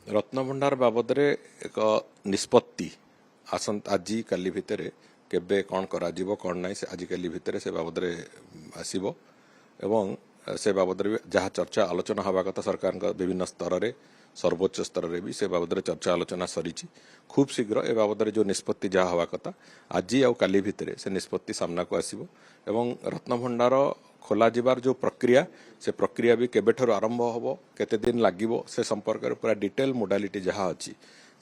रत्नभंडार बाबद एक निष्पत्ति आजी काली भितर केबे कौन करा कौन ना आज काली भितर से बाबद आसब एवं से बाबद जहाँ चर्चा आलोचना हवा कथा सरकार विभिन्न स्तर में सर्वोच्च स्तर में भी से बाबद चर्चा आलोचना सरी खूब शीघ्र ए बाबद जो निष्पत्ति जहाँ हवा कथा आज आउ काली भितर से निष्पत्ति सामना को आसब एवं रत्नभंडार खोल जीवार जो प्रक्रिया से प्रक्रिया भी केबेठर आरंभ हम केते दिन लागिबो से संपर्क में पूरा डिटेल मोडालिटी जहाँ अच्छी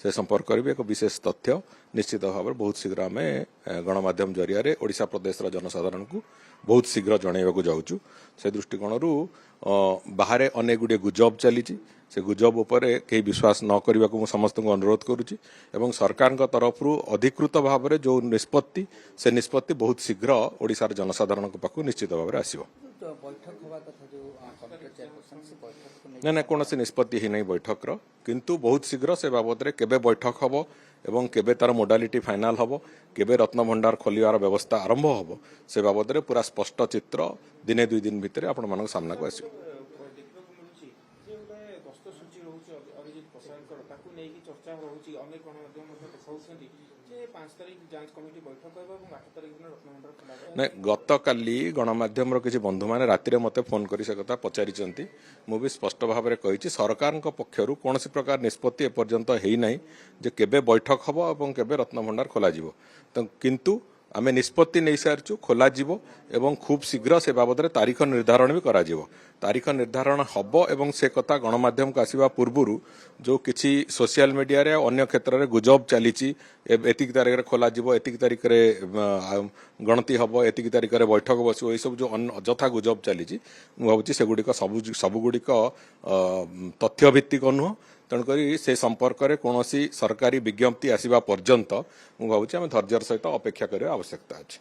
से संपर्क भी एक विशेष तथ्य निश्चित भाव में बहुत शीघ्र आम गणमाध्यम जरिया ओडिशा प्रदेश जनसाधारण को बहुत शीघ्र जनइबा जाऊँ से दृष्टिकोण बाहर अनेक गुड़े गुजब चली से गुजब उपर कहीं विश्वास न करने को समस्त को अनुरोध करुच्ची एवं सरकार तरफ अधिकृत भाव में जो निष्पत्ति से निष्पत्ति बहुत शीघ्र ओडिशार जनसाधारण पाक निश्चित भाव में आसो ना कौन निष्पत्ति ही नहीं बैठक किंतु बहुत शीघ्र से बाबद केबे बैठक हम एवं केबे तार मोडालिटी फाइनाल हम केबे रत्नभंडार खोलियार व्यवस्था आरंभ हम से बाबद पूरा स्पष्ट चित्र दिने दुई दिन भितर आपण मान सामना को आसो ना गत काली गणमाध्यम किसी बंधु मैंने राति मत फोन कर कथा पचारि मुझे स्पष्ट भाव में कही सरकार पक्षर कौन प्रकार निष्पत्ति एपर्यंत होना जे केबे बैठक हम और केबे रत्नभंडार खोल तो किंतु आम निष्पत्ति नहीं सारी खोल एवं खूब शीघ्र से बाबद तारीख निर्धारण भी करा तारीख निर्धारण हम एवं से कथा गणमाध्यम को आसवा पूर्व जो किसी सोशल मीडिया रे अन्य क्षेत्र में गुजब चली एतिक तारीख में खोल एतिक तारीख में गणति हम एतिक तारीख में बैठक बस ये सब जो अଯଥା गुजब चली भावी से गुड़िक सबुगुड़िक तथ्यभित्तिक नुह तेणुक से संपर्क में कौन सरकारी विज्ञप्ति आसवा पर्यंत मुझे भावी धैर्यर सहित अपेक्षा करने आवश्यकता अच्छी।